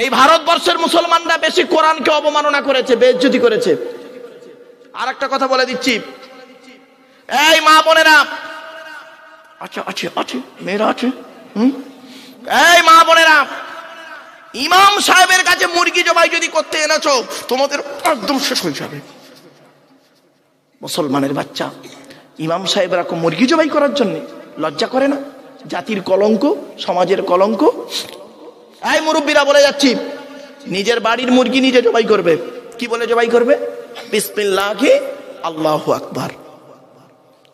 এই ভারতবর্ষের মুসলমানরা বেশি কোরআনকে অবমাননা করেছে, বেইজ্জতি করেছে। আর একটা কথা বলে দিচ্ছি, এই মা বোনেরা, আচ্ছা আছে আছে মেয়েরা আছে, এই মা বোনেরা, ইমাম সাহেবের কাছে মুরগি জবাই যদি করতে এনেছো তোমাদের একদম শেষ হয়ে যাবে। মুসলমানের বাচ্চা, ইমাম সাহেব এরকম মুরগি জবাই করার জন্য লজ্জা করে না? জাতির কলঙ্ক, সমাজের কলঙ্ক। এই মুরব্বীরা বলে যাচ্ছি, নিজের বাড়ির মুরগি নিজে জবাই করবে। কি বলে জবাই করবে? বিসমিল্লাহি আল্লাহু আকবার।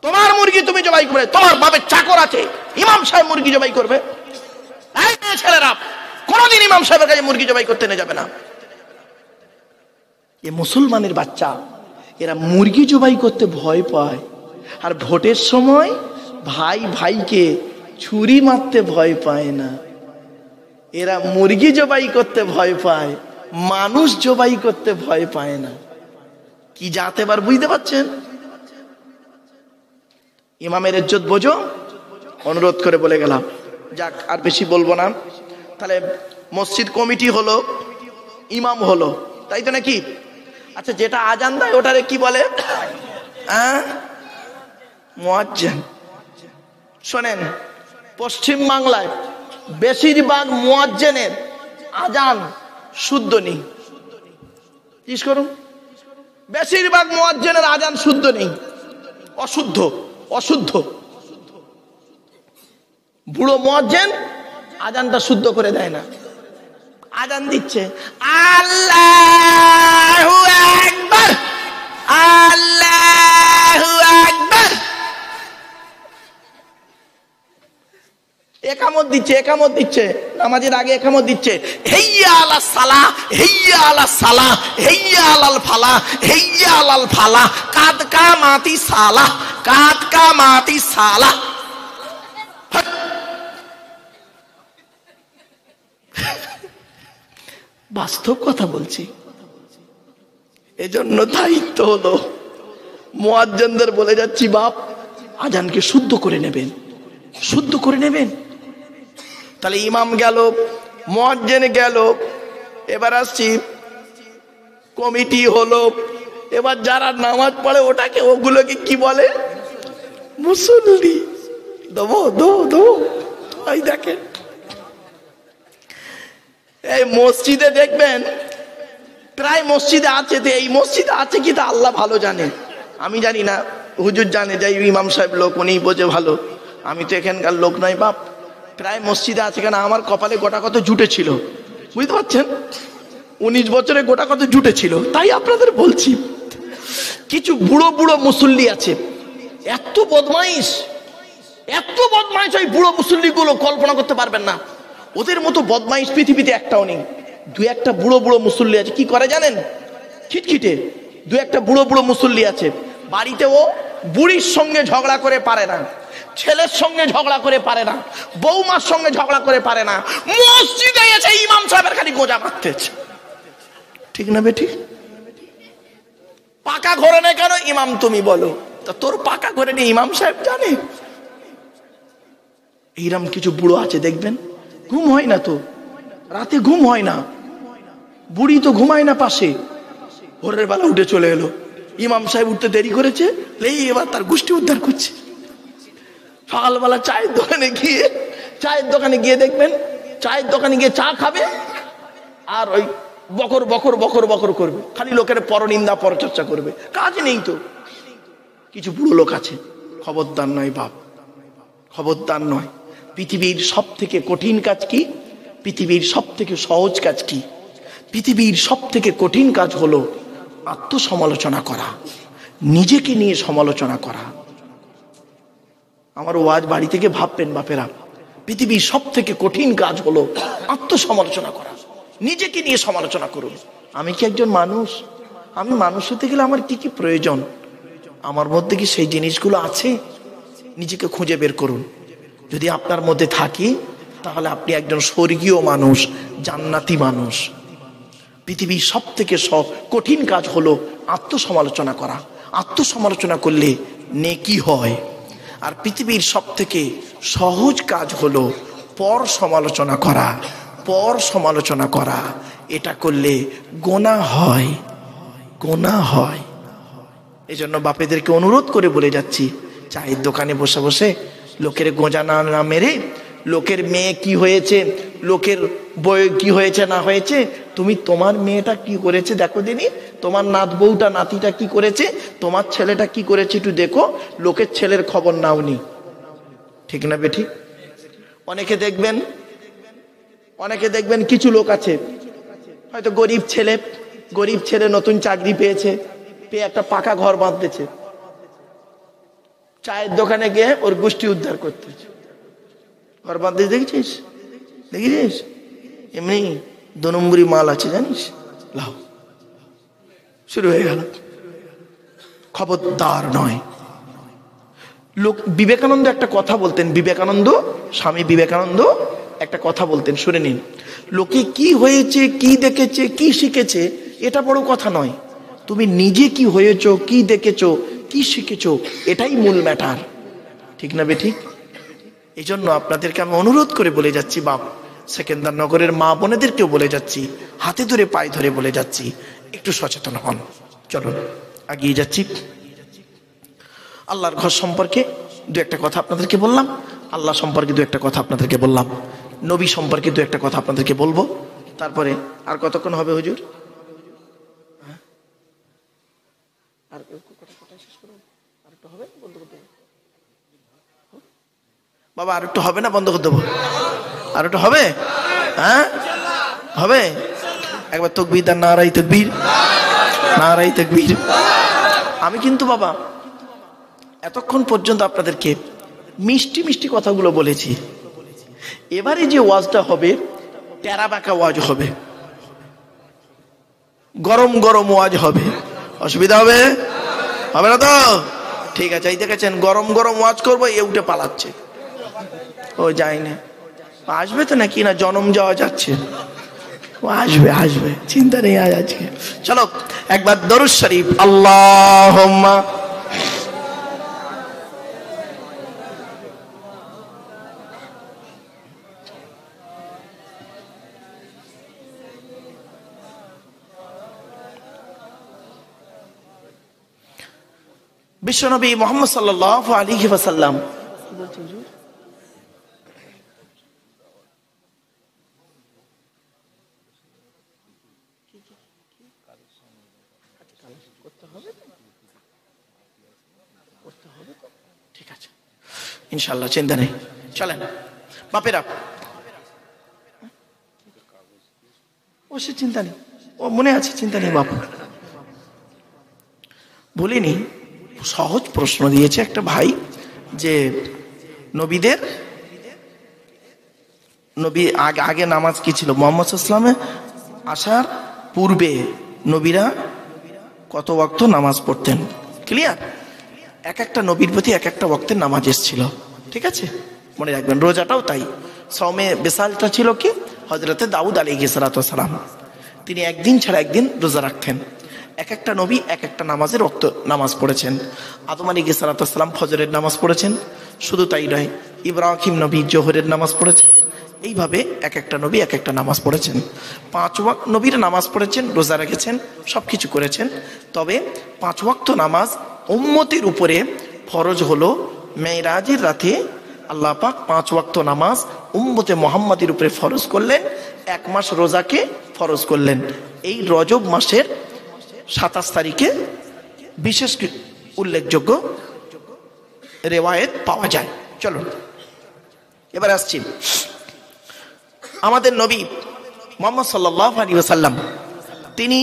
তোমার মুরগি তুমি জবাই করবে, তোমার বাপের চাকর আছে, ইমাম সাহেব মুরগি জবাই করবে? এই ছেলেরা কোনদিন ইমাম সাহেবের কাছে মুরগি জবাই করতে নিয়ে যাবে না। এ মুসলমানের বাচ্চা, এরা মুরগি জবাই করতে ভয় পায়, আর ভোটের সময় ভাই ভাইকে ছুরি মারতে ভয় পায় না। এরা মুরগি জবাই করতে ভয় পায়, মানুষ জবাই করতে ভয় পায় না। কি জাত এবার বুঝতে পারছেন? ইমামের ইজ্জত বোঝো, অনুরোধ করে বলে গেলাম। যাক, আর বেশি বলবো না। তাহলে মসজিদ কমিটি হলো, ইমাম হলো, তাই তো নাকি? আচ্ছা, যেটা আজান দেয় ওটারে কি বলে? মুয়াজ্জিন। শোনেন, পশ্চিম বাংলায় বেশিরভাগ মুয়াজ্জিনের আজান শুদ্ধ নেই। কি করুন? বেশিরভাগ মুয়াজ্জিনের আজান শুদ্ধ নেই, অশুদ্ধ অশুদ্ধ। বুড়ো মুয়াজ্জিন আজানটা শুদ্ধ করে দেয় না। আজান দিচ্ছে আল্লাহু আকবার আল্লাহু আকবার, একামত দিচ্ছে একামত দিচ্ছে, নামাজের আগে একামত দিচ্ছে, হাইয়া আলাস সালাহ হাইয়া আলাস সালাহ হাইয়া আলাল ফালাহ হাইয়া আলাল ফালাহ কাদ কামাতি সালাহ কাদ কামাতি সালাহ। বাস্তব কথা বলছি। এজন্য দায়িত্ব হলো মুয়াজ্জিনদের বলে যাচ্ছি, বাপ আজানকে শুদ্ধ করে নেবেন, শুদ্ধ করে নেবেন। তাহলে ইমাম গেল, মুয়াজ্জিন গেল, এবার আসছি কমিটি হলো। এবার যারা নামাজ পড়ে ওটাকে, ওগুলোকে কি বলে? মুসল্লি। দেবো দেবো দেবো। এই দেখেন, এই মসজিদে দেখবেন প্রায় মসজিদে আছে, এই মসজিদে আছে কি তা আল্লাহ ভালো জানে, আমি জানি না, হুজুর জানে, যাই ইমাম সাহেব লোক, উনি বোঝে ভালো, আমি তো এখানকার লোক নয় বাপ। প্রায় মসজিদে আছে, কেন আমার কপালে গোটা কত জুটে ছিল, বুঝতে পারছেন? 19 বছরে গোটা কত জুটে ছিল, তাই আপনাদের বলছি। কিছু বুড়ো বুড়ো মুসল্লি আছে, এত বদমাইশ এত বদমাইশ, ওই বুড়ো মুসল্লি গুলো কল্পনা করতে পারবেন না। ওদের মতো বদমাইশ পৃথিবীতে একটাও নেই। দু একটা বুড়ো বুড়ো মুসল্লি আছে, কি করে জানেন? খিটখিটে দু একটা বুড়ো বুড়ো মুসল্লি আছে, বাড়িতে ও বুড়ির সঙ্গে ঝগড়া করে পারে না, ছেলের সঙ্গে ঝগড়া করে পারে না, বৌমার সঙ্গে ঝগড়া করে পারে না, মসজিদে এসে ইমাম সাহেবের খালি গোজা মারতেছে। ঠিক না বেঠিক? পাকা ঘরে নেই কেন? ইমাম তুমি বলো। তা তোর পাকা ঘরে নেই, ইমাম সাহেব জানে। এইরকম কিছু বুড়ো আছে দেখবেন, ঘুম হয় না তো, রাতে ঘুম হয় না, বুড়ি তো ঘুমায় না পাশে, ভোরের বেলা উঠে চলে এলো, ইমাম সাহেব উঠতে দেরি করেছে, এবার তার গোষ্ঠী উদ্ধার করছে। সকালবেলা চায়ের দোকানে গিয়ে দেখবেন, চায়ের দোকানে গিয়ে চা খাবে, আর ওই বকর বকর বকর বকর করবে, খালি লোকের পরনিন্দা পরচর্চা করবে, কাজ নেই তো। কিছু বুড়ো লোক আছে, খবরদার নয় বাপ, খবরদার নয়। পৃথিবীর সব থেকে কঠিন কাজ কি? পৃথিবীর সব থেকে সহজ কাজ কি? পৃথিবীর সব থেকে কঠিন কাজ হলো আত্মসমালোচনা করা, নিজেকে নিয়ে সমালোচনা করা। আমার ওয়াজ বাড়ি থেকে ভাববেন বাপেরা, পৃথিবীর সব থেকে কঠিন কাজ হলো আত্মসমালোচনা করা, নিজেকে নিয়ে সমালোচনা করুন। আমি কি একজন মানুষ? আমি মানুষ হতে গেলে আমার কি কি প্রয়োজন? আমার মধ্যে কি সেই জিনিসগুলো আছে? নিজেকে খুঁজে বের করুন। যদি আপনার মধ্যে থাকি, তাহলে আপনি একজন স্বর্গীয় মানুষ, জান্নাতি মানুষ। পৃথিবীর সব থেকে কঠিন কাজ হলো আত্মসমালোচনা করা। আত্মসমালোচনা করলে নেকি হয়। আর পৃথিবীর সব থেকে সহজ কাজ হলো পর সমালোচনা করা। পর সমালোচনা করা, এটা করলে গোনাহ হয়, গোনাহ হয়। এই জন্য বাপেদেরকে অনুরোধ করে বলে যাচ্ছি, চায়ের দোকানে বসে বসে লোকের গোঁজা না মেরে, লোকের মেয়ে কি হয়েছে, লোকের বই কি হয়েছে না হয়েছে, তুমি তোমার মেয়েটা কি করেছে দেখো দিনি, তোমার নাত বউটা নাতিটা কি করেছে, তোমার ছেলেটা কি করেছে একটু দেখো, লোকের ছেলের খবর নাওনি। ঠিক না বেঠিক? অনেকে দেখবেন কিছু লোক আছে হয়তো গরিব ছেলে নতুন চাকরি পেয়েছে, পেয়ে একটা পাকা ঘর বাঁধতেছে, চায়ের দোকানে গিয়ে ওর গোষ্ঠী উদ্ধার করতেছে। ঘর বাঁধতে দেখেছিস এমনি 2 নম্বরি মাল আছে জানিস, লাও, শুরু হয়ে গেল। খবরদার নয়। লোক বিবেকানন্দ একটা কথা বলতেন, স্বামী বিবেকানন্দ একটা কথা বলতেন, শুনে নিন। লোকে কি হয়েছে, কি দেখেছে, কি শিখেছে, এটা বড় কথা নয়, তুমি নিজে কি হয়েছো, কি দেখেছো, কি শিখেছো, এটাই মূল ম্যাটার। ঠিক না বেঠিক? এই জন্য আপনাদেরকে আমি অনুরোধ করে বলে যাচ্ছি, বাপ সেকেন্দার নগরের মা বোনেদেরকেও বলে যাচ্ছি, হাতে ধরে পায়ে ধরে বলে যাচ্ছি, একটু সচেতন হন। চলুন এগিয়ে যাচ্ছি। আল্লাহর ঘর সম্পর্কে 2-1 কথা আপনাদেরকে বললাম, আল্লাহ সম্পর্কে 2-1 কথা আপনাদেরকে বললাম, নবী সম্পর্কে 2-1 কথা আপনাদেরকে বলবো। তারপরে আর কতক্ষণ হবে হুজুর? আর একটু হবে, বন্ধ করে দেবো বাবা, আর একটু হবে না বন্ধ করে দেবো? আর একটু হবে? হ্যাঁ হবে। একবার তাকবীর, নারায়ে তাকবীর, নারায়ে তাকবীর। আমি কিন্তু বাবা এতক্ষণ পর্যন্ত আপনাদেরকে মিষ্টি মিষ্টি কথাগুলো বলেছি। এবারে যে ওয়াজটা হবে টেরা বাঁকা ওয়াজ হবে, গরম গরম ওয়াজ হবে। অসুবিধা হবে না তো? ঠিক আছে। এই দেখেছেন গরম গরম ওয়াজ করবো, এ উঠে পালাচ্ছে, ও যায় না। আসবে তো নাকি না জনম যাওয়া যাচ্ছে? ও আসবে, চিন্তা নেই আজ আজকে। চলো একবার দরুদ শরীফ, আল্লাহুম্মা বিশ্বনবী মুহাম্মদ সাল্লাল্লাহু আলাইহি ওয়াসাল্লাম ঠিক আছে ইনশাআল্লাহ, চিন্তা নেই। চলেন বাপেরা, ও সে চিন্তা নেই, ও মনে আছে, চিন্তা নেই বাপ। বলিনি, সহজ প্রশ্ন দিয়েছে একটা ভাই যে নবী আগে নামাজ কি ছিল? মুহাম্মদ সাল্লাল্লাহু আলাইহি ওয়াসাল্লামে আসার পূর্বে নবীরা কত ওয়াক্ত নামাজ পড়তেন? ক্লিয়ার? এক একটা নবীর প্রতি এক একটা ওয়াক্তের নামাজ এসেছিল, ঠিক আছে? মনে রাখবেন। রোজাটাও তাই। সওমে বেসালটা ছিল কি? হযরতে দাউদ আলাইহিস সালাম, তিনি একদিন ছাড়া একদিন রোজা রাখতেন। এক একটা নবী এক একটা নামাজের ওয়াক্ত নামাজ পড়েছেন। আদম আলাইহিস সালাম ফজরের নামাজ পড়েছেন, শুধু তাই নয়, ইব্রাহিম নবী জোহরের নামাজ পড়েছেন। এইভাবে এক একটা নবী এক একটা নামাজ পড়েছেন। 5 ওয়াক্ত নবীরা নামাজ পড়েছেন, রোজা রেখেছেন, সবকিছু করেছেন। তবে 5 ওয়াক্ত নামাজ উম্মতের উপরে ফরজ হলো মেরাজের রাতে। আল্লাহ পাক 5 ওয়াক্ত নামাজ উম্মতে মুহাম্মাদের উপরে ফরজ করলেন, 1 মাস রোজাকে ফরজ করলেন। এই রজব মাসের 27 তারিখে বিশেষ উল্লেখযোগ্য রেওয়ায়েত পাওয়া যায়। চলুন এবার আসছি আমাদের নবী মুহাম্মদ সাল্লাল্লাহু আলাইহি ওয়াসাল্লাম, তিনি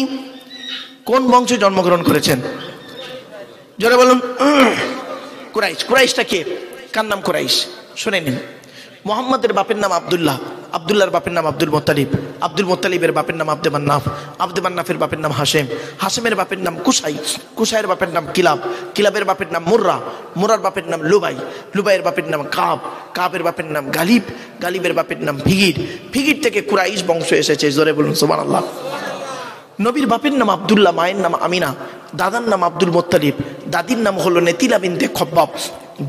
কোন বংশে জন্মগ্রহণ করেছেন? জোরে বলুন। কুরাইশ। কুরাইশটা কে? কার নাম কুরাইশ? শুনে নিন। মুহাম্মাদের বাপের নাম আব্দুল্লাহ, আব্দুল্লাহর বাপের নাম আব্দুল মুত্তালিব, আব্দুল মুত্তালিবের বাপের নাম আব্দে মান্নাফ, আব্দে মান্নাফের বাপের নাম হাশেম, হাশেমের বাপের নাম কুসাই, কুসাইয়ের বাপের নাম কিলাব, কিলাবের বাপের নাম মুর্রা, মুরার বাপের নাম লুবাই, লুবাইয়ের বাপের নাম কাব, কাবের বাপের নাম গালিব, গালিবের বাপের নাম ফিগির, ফিগির থেকে কুরাইশ বংশ এসেছে। জোরে বলুন সুবহানাল্লাহ। নবীর বাপের নাম আব্দুল্লাহ, মায়ের নাম আমিনা, দাদার নাম আব্দুল মুত্তালিব, দাদির নাম হলো নেতিলা বিনতে খব্বাব,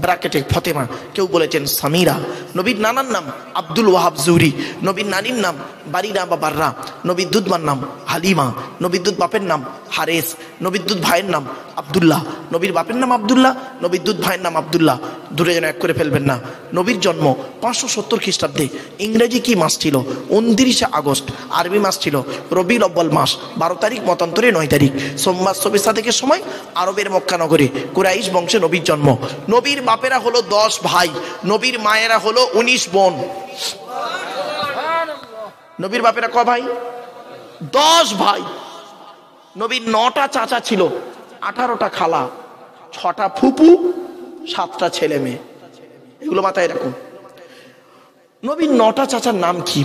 ব্র্যাকেটে ফতেমা, কেউ বলেছেন সামিরা। নবীর নানার নাম আব্দুল ওয়াহাব জুহরি, নবীর নানির নাম বারিরা বা বাররা, নবীর দুধমার নাম হালিমা, নবীর দুধ বাপের নাম হারেস, নবীর দুধ ভাইয়ের নাম আব্দুল্লাহ, নবীর বাপের নাম আব্দুল্লাহ, নবীর দুধ ভাইয়ের নাম আব্দুল্লাহ, দূরে যেন এক করে ফেলবেন না। নবীর জন্ম 570 খ্রিস্টাব্দে। ইংরেজি কি মাস ছিল? 29শে আগস্ট। আরবি মাস ছিল রবিউল আউয়াল মাস, 12 তারিখ, মতান্তরে 9 তারিখ। সোমবার 24 তারিখের সময় আরবের মক্কা নগরে কুরাইশ বংশে নবীর জন্ম। নবীর বাপেরা হলো 10 ভাই, নবীর মায়েরা হলো 19 বোন। নবীর বাপেরা ক ভাই? 10 ভাই। নবীর 9টা চাচা ছিল, 18টা খালা, 6টা ফুপু, 7টা ছেলে মেয়ে। এগুলো মাথায় রাখুন। নবীর 9টা চাচার নাম কি?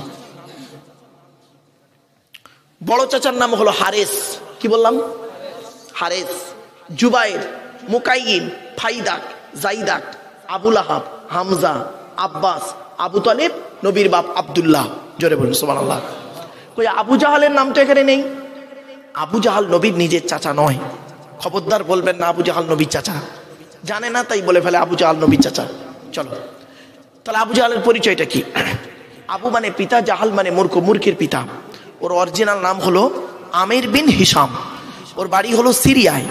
বড় চাচার নাম হলো হারেস, কি বললাম? হারেস, জুবাইর, মুকাইম, ফাইদাক, জাইদাক, আবুল আহাব, হামজা, আব্বাস, আবু তালেব, নবীর বাপ আব্দুল্লাহ। জোরে বলুন সুবহানাল্লাহ। কই আবু জাহালের নাম তো এখানে নেই। আবু জাহাল নবীর নিজের চাচা নয়, খবরদার বলবেন না আবু জাহাল নবীর চাচা। জানে না তাই বলে ফেলে আবু জাহাল নবীর চাচা। চলো তাহলে আবু জাহালের পরিচয়টা কি? আবু মানে পিতা, জাহাল মানে মূর্খ, মূর্খের পিতা। ওর অরিজিনাল নাম হলো আমির বিন হিসাম। ওর বাড়ি হলো সিরিয়ায়।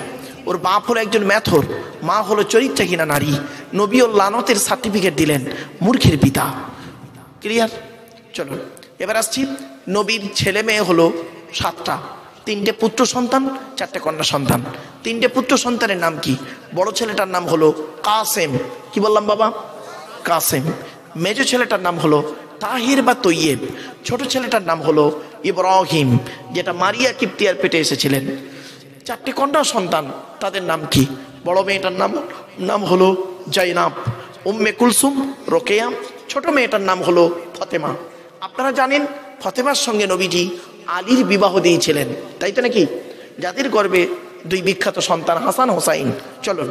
ওর বাপ হলো একজন মেথর, মা হলো চরিত্রহীনা নারী। নবী ও লানতের সার্টিফিকেট দিলেন, মূর্খের পিতা। ক্লিয়ার? চলো এবার আসছি। নবীর ছেলে মেয়ে হলো 7টা, 3টে পুত্র সন্তান, 4টে কন্যা সন্তান। 3টে পুত্র সন্তানের নাম কি? বড় ছেলেটার নাম হলো কাসেম, কি বললাম বাবা? কাসেম। মেজো ছেলেটার নাম হলো তাহির বা তৈয়েব। ছোট ছেলেটার নাম হলো ইব্রাহিম, যেটা মারিয়া কিপ্তিয়ার পেটে এসেছিলেন। 4টে কন্যা সন্তান, তাদের নাম কি? বড় মেয়েটার নাম হলো জাইনাব, উম্মে কুলসুম, রোকেয়া। ছোট মেয়েটার নাম হলো ফতেমা। আপনারা জানেন ফতেমার সঙ্গে নবীজি আলীর বিবাহ দিয়েছিলেন, তাই তো নাকি? যাদের গর্ভে 2 বিখ্যাত সন্তান হাসান হোসাইন। চলুন